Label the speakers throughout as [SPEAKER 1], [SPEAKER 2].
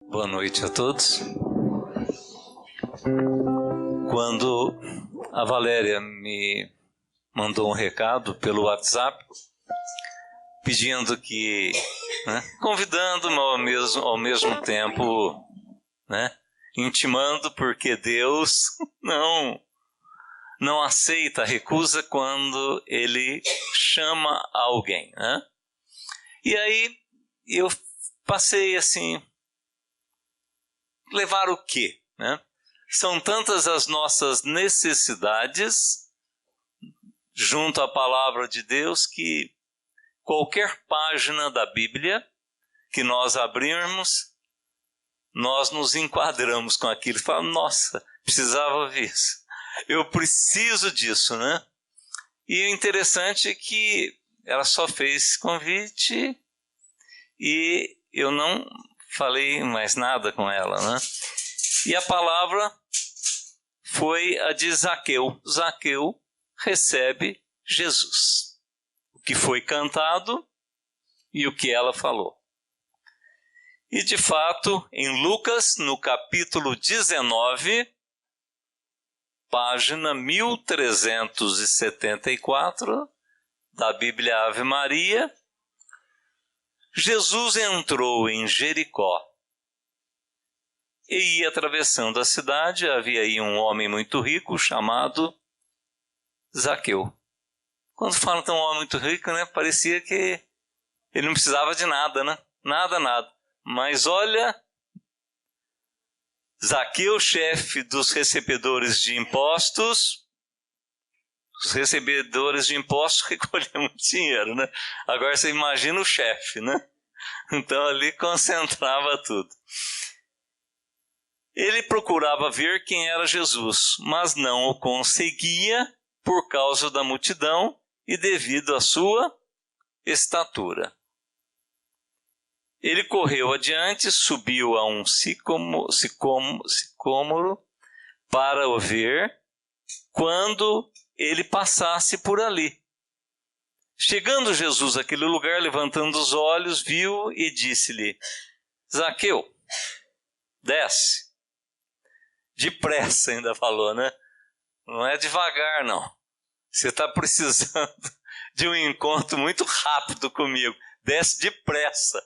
[SPEAKER 1] Boa noite a todos. Quando a Valéria me mandou um recado pelo WhatsApp, pedindo que, convidando-me ao mesmo tempo, intimando, porque Deus não aceita, recusa quando Ele chama alguém. E aí eu passei assim, levar o quê? São tantas as nossas necessidades junto à palavra de Deus que qualquer página da Bíblia que nós abrirmos, nós nos enquadramos com aquilo. Falamos, nossa, precisava ver isso. Eu preciso disso, E o interessante é que ela só fez convite e eu não falei mais nada com ela, E a palavra foi a de Zaqueu. Zaqueu recebe Jesus. O que foi cantado e o que ela falou. E de fato, em Lucas, no capítulo 19, página 1374, da Bíblia Ave Maria, Jesus entrou em Jericó e ia atravessando a cidade. Havia aí um homem muito rico chamado Zaqueu. Quando falam de um homem muito rico, parecia que ele não precisava de nada, Nada. Mas olha, Zaqueu, chefe dos recebedores de impostos, os recebedores de impostos recolhiam muito dinheiro, Agora você imagina o chefe, Então ali concentrava tudo. Ele procurava ver quem era Jesus, mas não o conseguia por causa da multidão e devido à sua estatura. Ele correu adiante, subiu a um sicômoro para o ver quando ele passasse por ali. Chegando Jesus àquele lugar, levantando os olhos, viu e disse-lhe: Zaqueu, desce. Depressa ainda falou, Não é devagar, não. Você está precisando de um encontro muito rápido comigo. Desce depressa.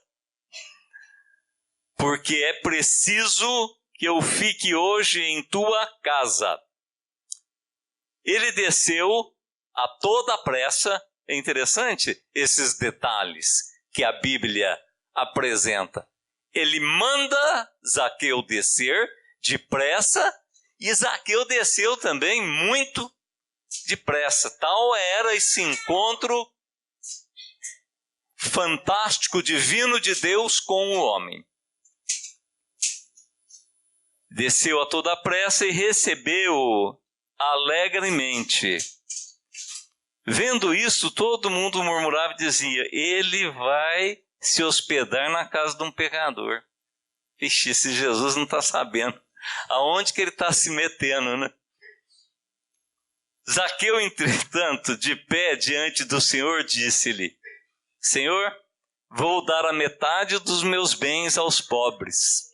[SPEAKER 1] Porque é preciso que eu fique hoje em tua casa. Ele desceu a toda pressa. É interessante esses detalhes que a Bíblia apresenta. Ele manda Zaqueu descer depressa e Zaqueu desceu também muito depressa. Tal era esse encontro fantástico, divino de Deus com o homem. Desceu a toda pressa e recebeu-o alegremente. Vendo isso, todo mundo murmurava e dizia: ele vai se hospedar na casa de um pecador. Vixe, esse Jesus não está sabendo aonde que ele está se metendo, Zaqueu, entretanto, de pé diante do Senhor, disse-lhe: Senhor, vou dar a metade dos meus bens aos pobres.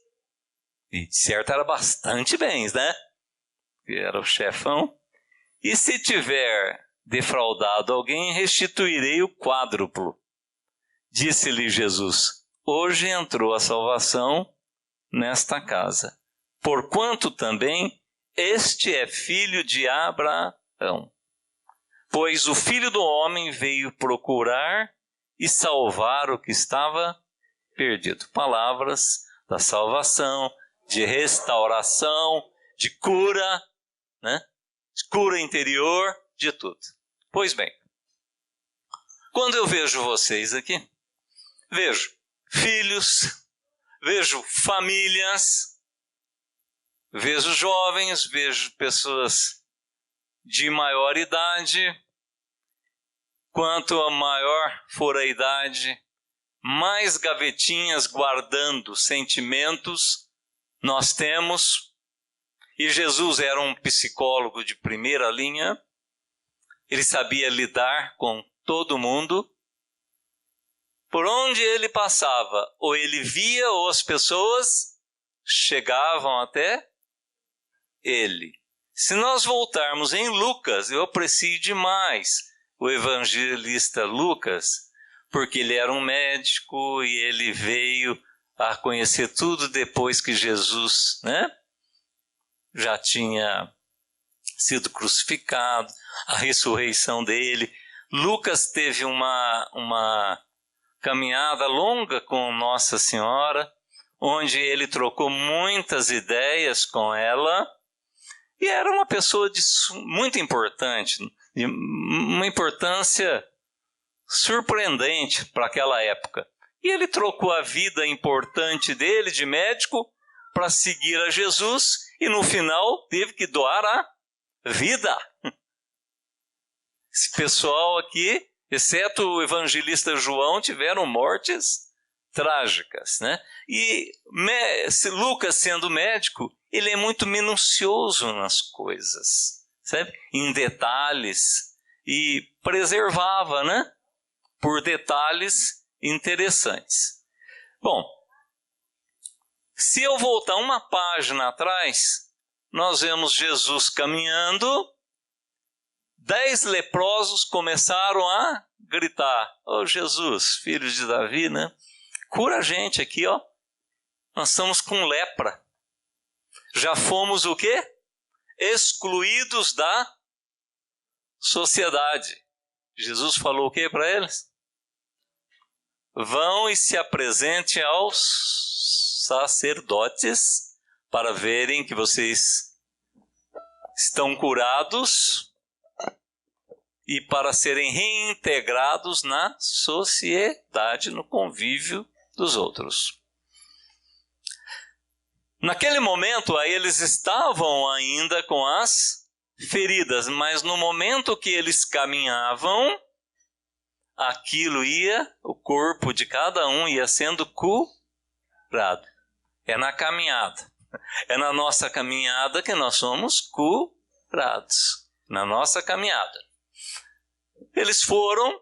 [SPEAKER 1] E de certo era bastante bens, Era o chefão. E se tiver defraudado alguém, restituirei o quádruplo. Disse-lhe Jesus: hoje entrou a salvação nesta casa, porquanto também este é filho de Abraão. Pois o Filho do Homem veio procurar e salvar o que estava perdido. Palavras da salvação, de restauração, de cura, de cura interior, de tudo. Pois bem, quando eu vejo vocês aqui, vejo filhos, vejo famílias, vejo jovens, vejo pessoas de maior idade. Quanto a maior for a idade, mais gavetinhas guardando sentimentos nós temos. E Jesus era um psicólogo de primeira linha. Ele sabia lidar com todo mundo. Por onde ele passava, ou ele via ou as pessoas chegavam até ele. Se nós voltarmos em Lucas, eu aprecio demais o evangelista Lucas, porque ele era um médico e ele veio a conhecer tudo depois que Jesus, já tinha sido crucificado, a ressurreição dele. Lucas teve uma caminhada longa com Nossa Senhora, onde ele trocou muitas ideias com ela, e era uma pessoa muito importante, de uma importância surpreendente para aquela época. E ele trocou a vida importante dele, de médico, para seguir a Jesus, e no final teve que doar a vida. Esse pessoal aqui, exceto o evangelista João, tiveram mortes trágicas, E Lucas, sendo médico, ele é muito minucioso nas coisas, sabe? Em detalhes, e preservava, por detalhes interessantes. Bom, se eu voltar uma página atrás, nós vemos Jesus caminhando, 10 leprosos começaram a gritar: "Ô Jesus, filho de Davi, cura a gente aqui, ó. Nós estamos com lepra. Já fomos o quê? Excluídos da sociedade." Jesus falou o quê para eles? Vão e se apresentem aos sacerdotes para verem que vocês estão curados e para serem reintegrados na sociedade, no convívio dos outros. Naquele momento, aí eles estavam ainda com as feridas, mas no momento que eles caminhavam, o corpo de cada um ia sendo curado. É na caminhada. É na nossa caminhada que nós somos curados. Na nossa caminhada. Eles foram,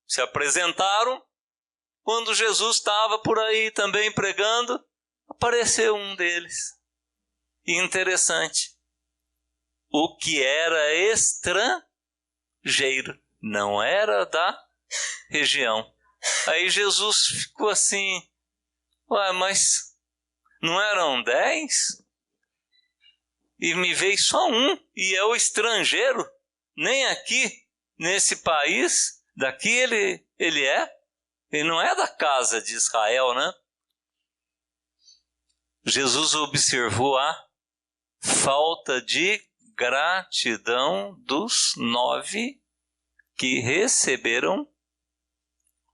[SPEAKER 1] se apresentaram. Quando Jesus estava por aí também pregando, apareceu um deles. E interessante. O que era estrangeiro, não era da região. Aí Jesus ficou assim: "Ué, mas não eram 10? E me veio só um, e é o estrangeiro. Nem aqui, nesse país, daqui ele é. Ele não é da casa de Israel, Jesus observou a falta de gratidão dos 9 que receberam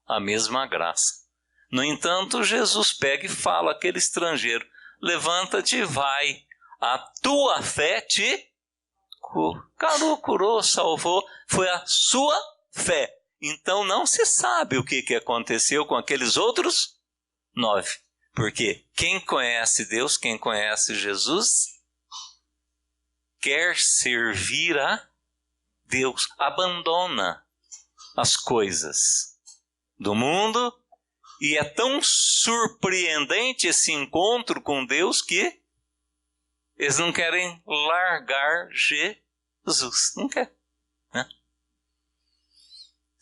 [SPEAKER 1] a mesma graça. No entanto, Jesus pega e fala àquele estrangeiro: "Levanta-te e vai, a tua fé te curou, salvou." Foi a sua fé. Então não se sabe o que aconteceu com aqueles outros 9. Porque quem conhece Deus, quem conhece Jesus, quer servir a Deus, abandona as coisas do mundo, e é tão surpreendente esse encontro com Deus que eles não querem largar Jesus. Não quer.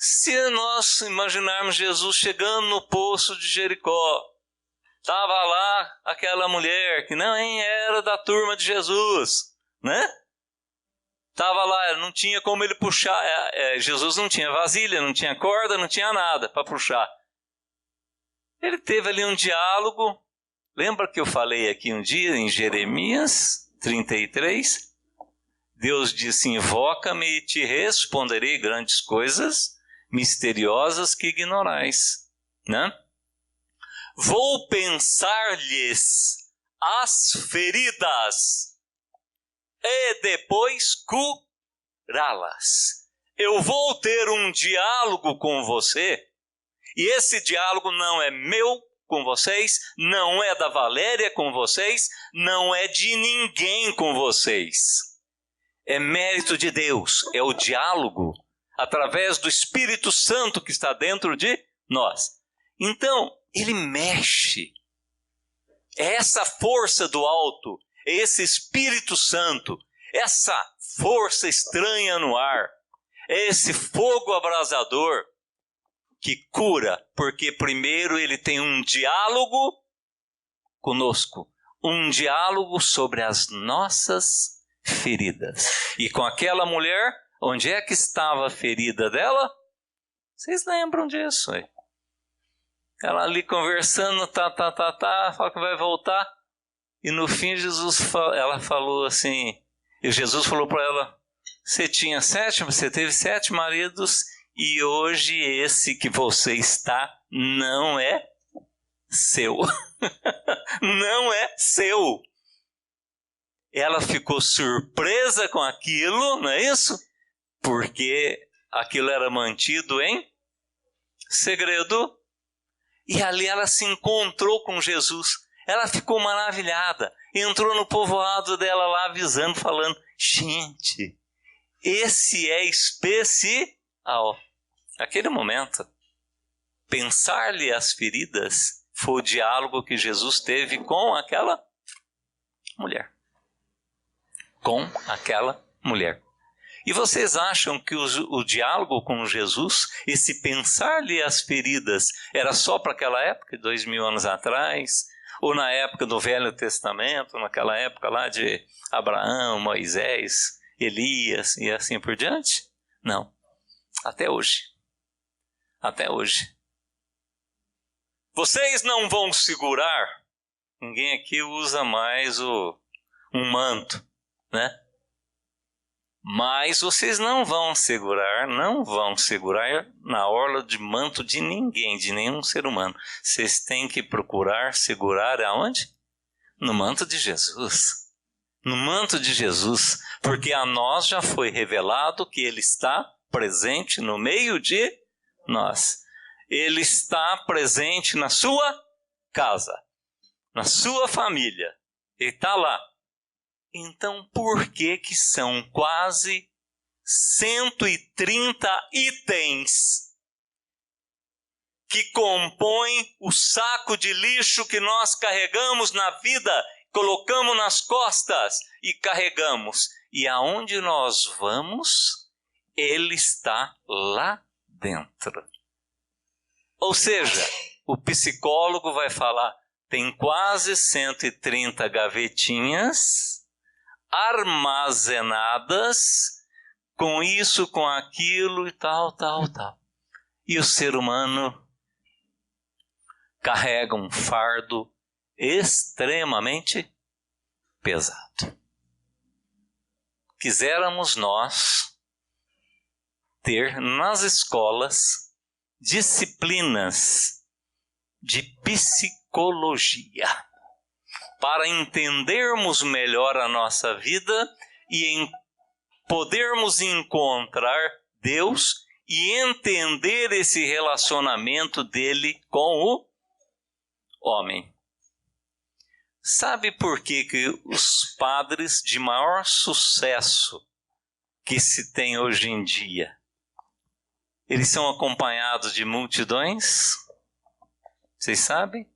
[SPEAKER 1] Se nós imaginarmos Jesus chegando no poço de Jericó, estava lá aquela mulher que nem era da turma de Jesus, Estava lá, não tinha como ele puxar. Jesus não tinha vasilha, não tinha corda, não tinha nada para puxar. Ele teve ali um diálogo. Lembra que eu falei aqui um dia em Jeremias 33? Deus disse: "Invoca-me e te responderei grandes coisas misteriosas que ignorais." "Vou pensar-lhes as feridas e depois curá-las." Eu vou ter um diálogo com você, e esse diálogo não é meu com vocês, não é da Valéria com vocês, não é de ninguém com vocês. É mérito de Deus, é o diálogo através do Espírito Santo que está dentro de nós. Então, ele mexe É essa força do alto, é esse Espírito Santo, essa força estranha no ar, é esse fogo abrasador que cura, porque primeiro ele tem um diálogo conosco, um diálogo sobre as nossas feridas. E com aquela mulher, onde é que estava a ferida dela? Vocês lembram disso aí? Ela ali conversando, fala que vai voltar. E no fim ela falou assim, e Jesus falou para ela, você teve 7 maridos e hoje esse que você está não é seu. Não é seu. Ela ficou surpresa com aquilo, não é isso? Porque aquilo era mantido em segredo. E ali ela se encontrou com Jesus. Ela ficou maravilhada. Entrou no povoado dela lá avisando, falando, gente, esse é especial. Naquele momento, pensar-lhe as feridas foi o diálogo que Jesus teve com aquela mulher. Com aquela mulher. E vocês acham que o diálogo com Jesus, esse pensar-lhe as feridas, era só para aquela época, 2000 anos atrás? Ou na época do Velho Testamento, naquela época lá de Abraão, Moisés, Elias e assim por diante? Não. Até hoje. Até hoje. Vocês não vão segurar. Ninguém aqui usa mais um manto, né? Mas vocês não vão segurar na orla de manto de ninguém, de nenhum ser humano. Vocês têm que procurar segurar aonde? No manto de Jesus. No manto de Jesus. Porque a nós já foi revelado que Ele está presente no meio de nós. Ele está presente na sua casa, na sua família. Ele está lá. Então, por que são quase 130 itens que compõem o saco de lixo que nós carregamos na vida, colocamos nas costas e carregamos? E aonde nós vamos, ele está lá dentro. Ou seja, o psicólogo vai falar, tem quase 130 gavetinhas armazenadas, com isso, com aquilo e tal. E o ser humano carrega um fardo extremamente pesado. Quiséramos nós ter nas escolas disciplinas de psicologia, para entendermos melhor a nossa vida e podermos encontrar Deus e entender esse relacionamento dele com o homem. Sabe por que os padres de maior sucesso que se tem hoje em dia, eles são acompanhados de multidões? Vocês sabem?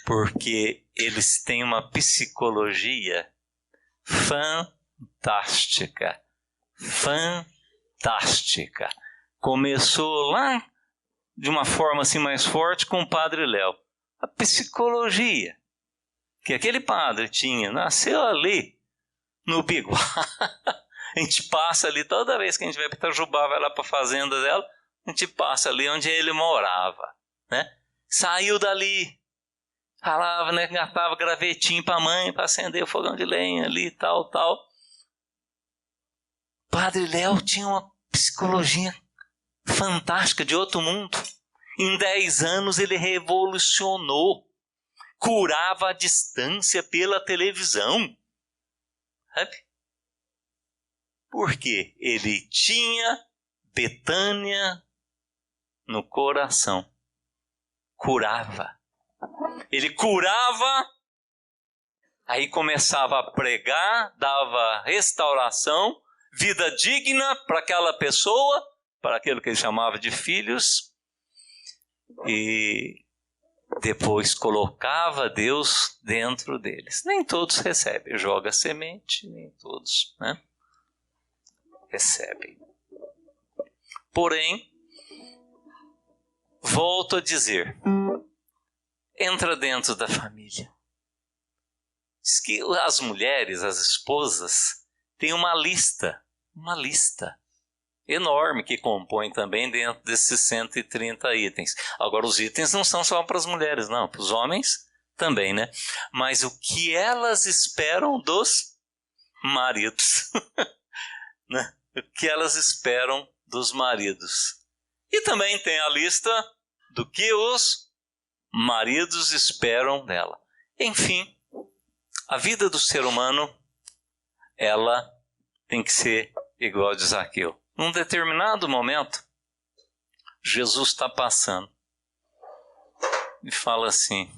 [SPEAKER 1] Porque eles têm uma psicologia fantástica. Fantástica. Começou lá de uma forma assim mais forte com o Padre Léo. A psicologia que aquele padre tinha, nasceu ali no Biguá. A gente passa ali, toda vez que a gente vai para Itajubá, vai lá para a fazenda dela, a gente passa ali onde ele morava, né? Saiu dali, falava, né, gastava gravetinho para a mãe, para acender o fogão de lenha ali, tal. Padre Léo tinha uma psicologia fantástica, de outro mundo. Em 10 anos ele revolucionou. Curava à distância pela televisão. Sabe? Porque ele tinha Betânia no coração. Curava. Ele curava, aí começava a pregar, dava restauração, vida digna para aquela pessoa, para aquilo que ele chamava de filhos. E depois colocava Deus dentro deles. Nem todos recebem, joga semente, nem todos, né, recebem. Porém, volto a dizer, entra dentro da família. Diz que as mulheres, as esposas, têm uma lista enorme que compõe também dentro desses 130 itens. Agora, os itens não são só para as mulheres, não, para os homens também, né? Mas o que elas esperam dos maridos, né? O que elas esperam dos maridos. E também tem a lista do que os maridos esperam dela. Enfim, a vida do ser humano, ela tem que ser igual a de Zaqueu. Num determinado momento, Jesus está passando e fala assim: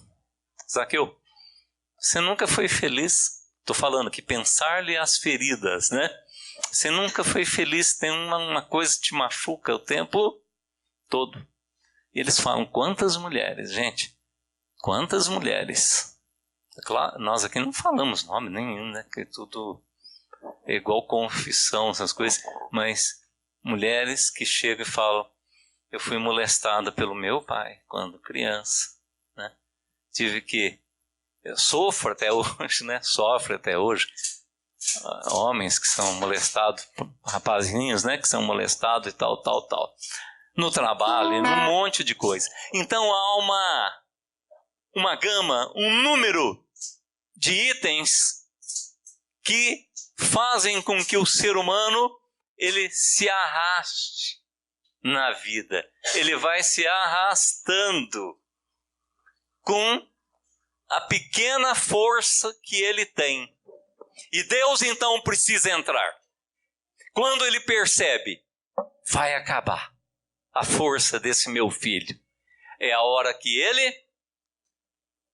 [SPEAKER 1] Zaqueu, você nunca foi feliz? Estou falando que pensar-lhe as feridas, né? Você nunca foi feliz, tem uma coisa que te machuca o tempo todo. E eles falam, quantas mulheres, gente? Quantas mulheres? É claro, nós aqui não falamos nome nenhum, né? Que tudo é igual confissão, essas coisas. Mas mulheres que chegam e falam, eu fui molestada pelo meu pai quando criança, né? Eu sofro até hoje, né? Sofro até hoje. Homens que são molestados, rapazinhos, né? Que são molestados e tal. No trabalho, num monte de coisa. Então há uma gama, um número de itens que fazem com que o ser humano ele se arraste na vida. Ele vai se arrastando com a pequena força que ele tem. E Deus então precisa entrar. Quando ele percebe, vai acabar a força desse meu filho. É a hora que ele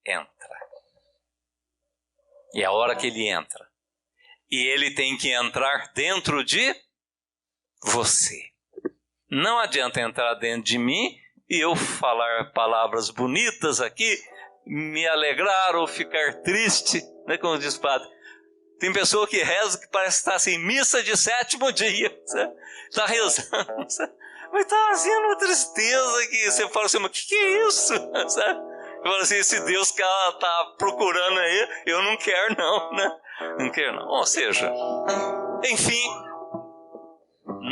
[SPEAKER 1] entra. É a hora que ele entra. E ele tem que entrar dentro de você. Não adianta entrar dentro de mim e eu falar palavras bonitas aqui, me alegrar ou ficar triste, né, como diz o padre. Tem pessoa que reza que parece estar assim, missa de 7º dia. Está rezando, mas está fazendo uma tristeza que você fala assim, mas o que é isso? Sabe? Eu falo assim, esse Deus que ela está procurando aí, eu não quero não, né? Não quero não. Ou seja, enfim,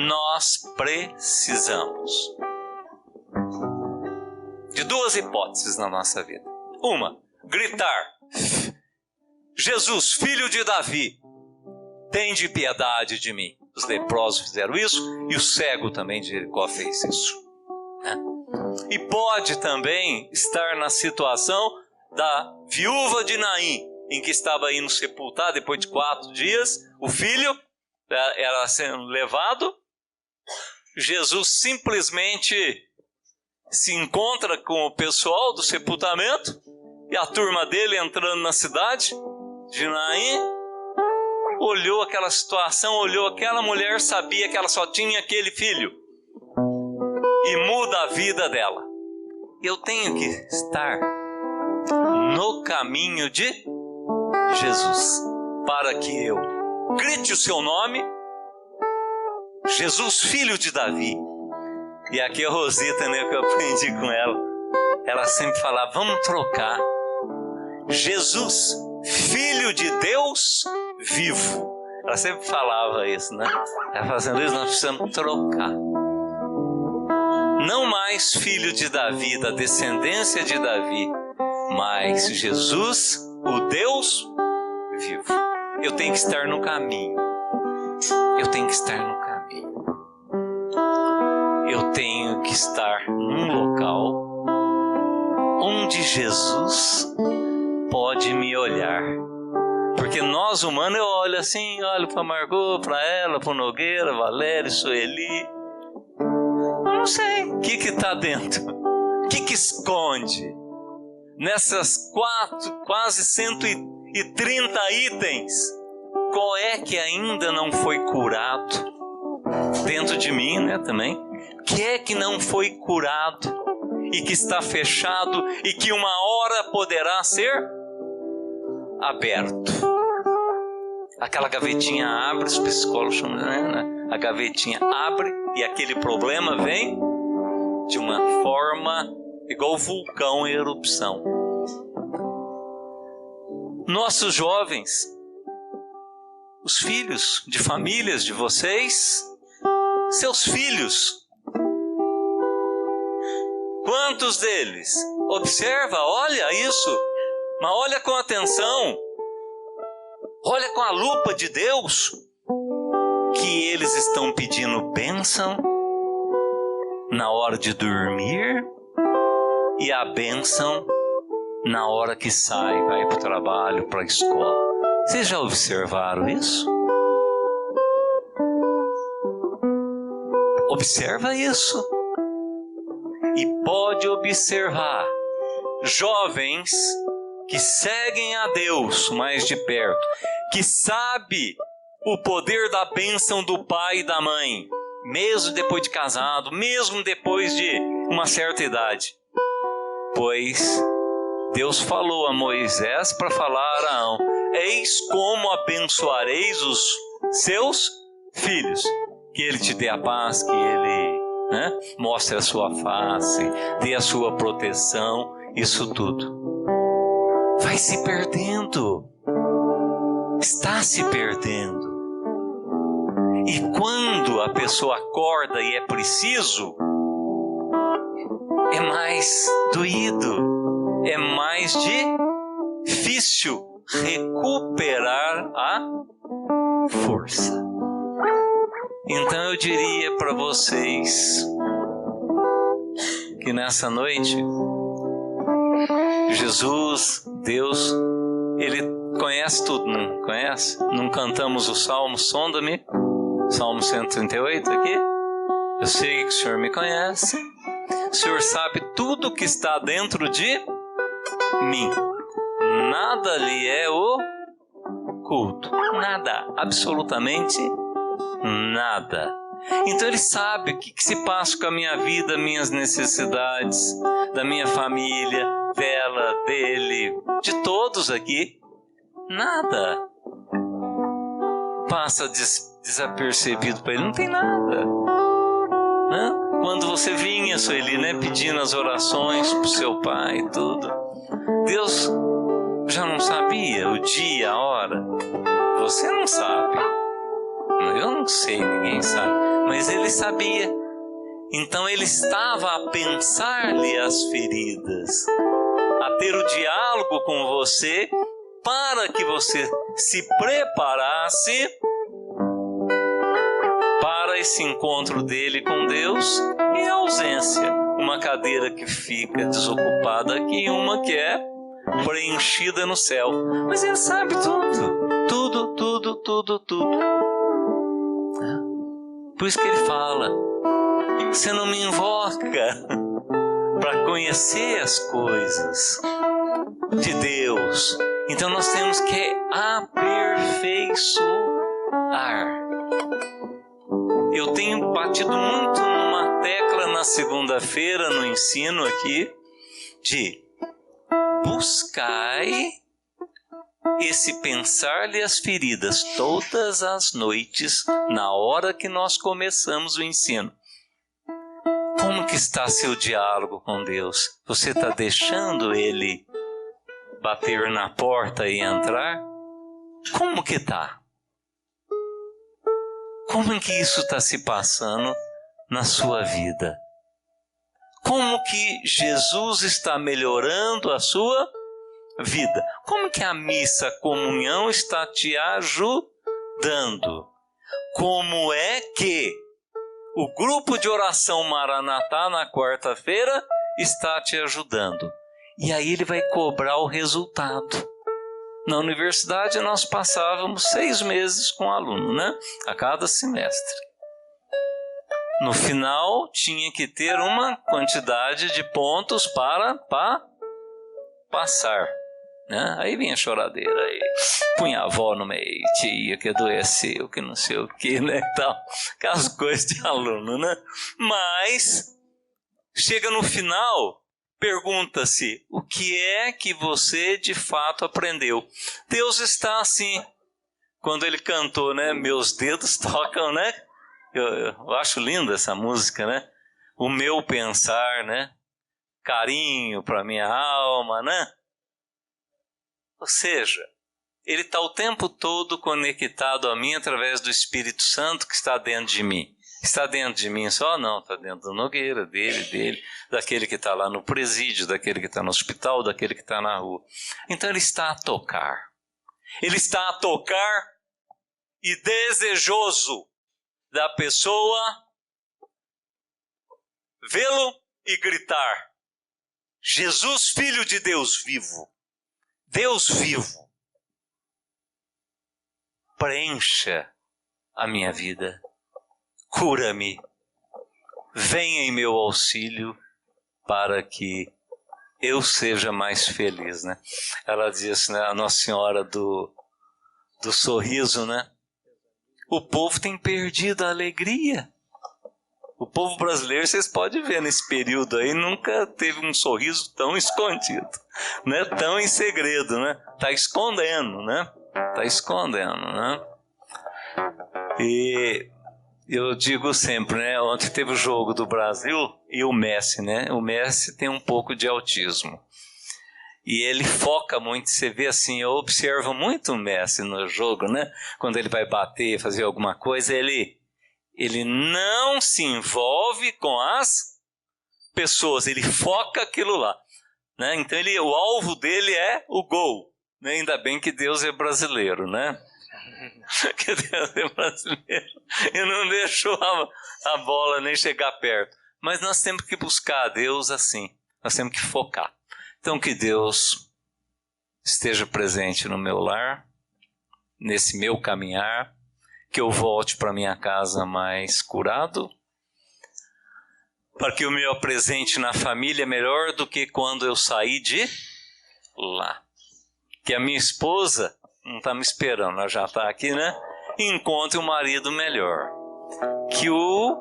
[SPEAKER 1] nós precisamos de 2 hipóteses na nossa vida. Uma, gritar, Jesus, filho de Davi, tende piedade de mim. Os leprosos fizeram isso e o cego também de Jericó fez isso. Né? E pode também estar na situação da viúva de Naim, em que estava indo sepultar depois de 4 dias, o filho era sendo levado. Jesus simplesmente se encontra com o pessoal do sepultamento e a turma dele entrando na cidade de Naim, olhou aquela situação, olhou aquela mulher, sabia que ela só tinha aquele filho e muda a vida dela. Eu tenho que estar no caminho de Jesus para que eu grite o seu nome, Jesus, filho de Davi. E aqui a Rosita, né, que eu aprendi com ela sempre falava, vamos trocar. Jesus, filho de Deus vivo. Ela sempre falava isso, né? Ela fazendo isso, nós precisamos trocar. Não mais filho de Davi, da descendência de Davi, mas Jesus, o Deus vivo. Eu tenho que estar no caminho. Eu tenho que estar no caminho. Eu tenho que estar num local onde Jesus pode me olhar. Porque nós humanos, eu olho assim, olho para Margot, para ela, para o Nogueira, Valério, Sueli. Eu não sei o que está dentro. O que esconde nessas quase 130 itens? Qual é que ainda não foi curado? Dentro de mim, né, também. O que é que não foi curado? e que está fechado e que uma hora poderá ser aberto. Aquela gavetinha abre, os psicólogos chamam, né? A gavetinha abre e aquele problema vem de uma forma igual vulcão em erupção. Nossos jovens, os filhos de famílias de vocês, seus filhos, quantos deles? Observa, olha isso, mas olha com atenção, olha com a lupa de Deus, que eles estão pedindo bênção na hora de dormir e a bênção na hora que sai, vai para o trabalho, para a escola. Vocês já observaram isso? Observa isso. E pode observar jovens que seguem a Deus mais de perto, que sabe o poder da bênção do pai e da mãe, mesmo depois de casado, mesmo depois de uma certa idade. Pois Deus falou a Moisés para falar a Arão: eis como abençoareis os seus filhos, que ele te dê a paz, que ele mostre a sua face, dê a sua proteção, isso tudo. Vai se perdendo, está se perdendo. E quando a pessoa acorda e é preciso, é mais doído, é mais difícil recuperar a força. Então eu diria para vocês que nessa noite, Jesus, Deus, Ele conhece tudo, não conhece? Não cantamos o Salmo, sonda-me, Salmo 138 aqui? Eu sei que o Senhor me conhece, o Senhor sabe tudo que está dentro de mim. Nada lhe é oculto, nada, absolutamente nada. Então Ele sabe o que se passa com a minha vida, minhas necessidades, da minha família, dela, dele, de todos aqui. Nada passa desapercebido para Ele, não tem nada. Quando você vinha, Sueli, pedindo as orações para o seu pai e tudo, Deus já não sabia o dia, a hora? Você não sabe. Eu não sei, ninguém sabe. Mas Ele sabia. Então Ele estava a pensar-lhe as feridas, a ter o diálogo com você, para que você se preparasse para esse encontro dele com Deus em ausência. Uma cadeira que fica desocupada aqui e uma que é preenchida no céu. Mas Ele sabe tudo. Tudo. Por isso que Ele fala: você não me invoca para conhecer as coisas de Deus. Então nós temos que aperfeiçoar. Eu tenho batido muito numa tecla na segunda-feira no ensino aqui de buscai esse pensar-lhe as feridas todas as noites na hora que nós começamos o ensino. Como que está seu diálogo com Deus? Você está deixando Ele bater na porta e entrar? Como que está? Como que isso está se passando na sua vida? Como que Jesus está melhorando a sua vida? Como que a missa, a comunhão está te ajudando? Como é que o grupo de oração Maranatá na quarta-feira está te ajudando? E aí Ele vai cobrar o resultado. Na universidade nós passávamos 6 meses com aluno, a cada semestre. No final tinha que ter uma quantidade de pontos para passar. Aí vinha a choradeira, aí punha a avó no meio, tia que adoeceu, que não sei o que, tal, aquelas coisas de aluno, Mas chega no final, pergunta-se, o que é que você de fato aprendeu? Deus está assim. Quando ele cantou, né? Meus dedos tocam, né? Eu acho linda essa música, né? O meu pensar, né? Carinho para minha alma, né? Ou seja, ele está o tempo todo conectado a mim através do Espírito Santo que está dentro de mim. Está dentro de mim só? Não, está dentro do Nogueira, dele, daquele que está lá no presídio, daquele que está no hospital, daquele que está na rua. Então ele está a tocar. Ele está a tocar e desejoso da pessoa vê-lo e gritar: Jesus, Filho de Deus vivo, Deus vivo, preencha a minha vida, cura-me, venha em meu auxílio para que eu seja mais feliz, né? Ela disse, né, a Nossa Senhora do sorriso, né? O povo tem perdido a alegria. O povo brasileiro, vocês podem ver nesse período aí, nunca teve um sorriso tão escondido, né? Tão em segredo, né? Tá escondendo, né? Tá escondendo, né? E eu digo sempre, né? Ontem teve o jogo do Brasil e o Messi, né? O Messi tem um pouco de autismo. E ele foca muito, você vê assim, eu observo muito o Messi no jogo, né? Quando ele vai bater, fazer alguma coisa, ele não se envolve com as pessoas, ele foca aquilo lá, né? Então o alvo dele é o gol, né? Ainda bem que Deus é brasileiro, né? Que Deus é brasileiro e não deixou a bola nem chegar perto. Mas nós temos que buscar a Deus assim, nós temos que focar. Então que Deus esteja presente no meu lar, nesse meu caminhar, que eu volte para minha casa mais curado, para que eu me apresente na família melhor do que quando eu saí de lá. Que a minha esposa não está me esperando, ela já está aqui, né? Encontre um marido melhor. Que o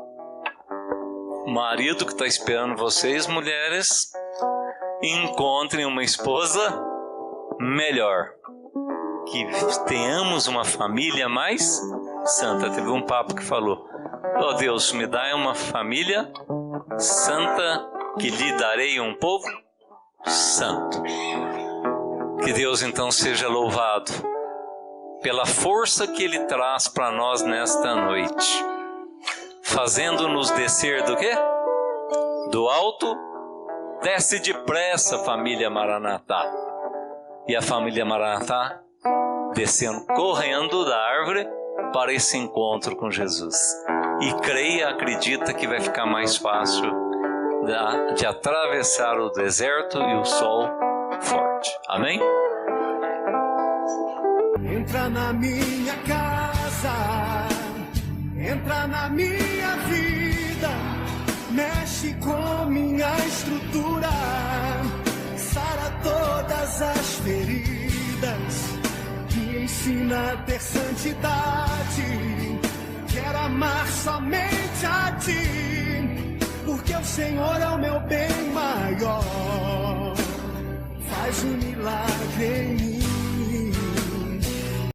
[SPEAKER 1] marido que está esperando vocês, mulheres, encontrem uma esposa melhor. Que tenhamos uma família mais santa. Teve um papo que falou: ó Deus, me dá uma família santa, que lhe darei um povo santo. Que Deus então seja louvado pela força que Ele traz para nós nesta noite, fazendo-nos descer do quê? Do alto. Desce depressa, família Maranatá. E a família Maranatá descendo, correndo da árvore para esse encontro com Jesus. E creia, acredita que vai ficar mais fácil de atravessar o deserto e o sol forte. Amém?
[SPEAKER 2] Entra na minha casa, entra na minha vida, mexe com minha estrutura, sara todas as feridas, me ensina a ter santidade. Quero amar somente a Ti, porque o Senhor é o meu bem maior. Faz um milagre em mim.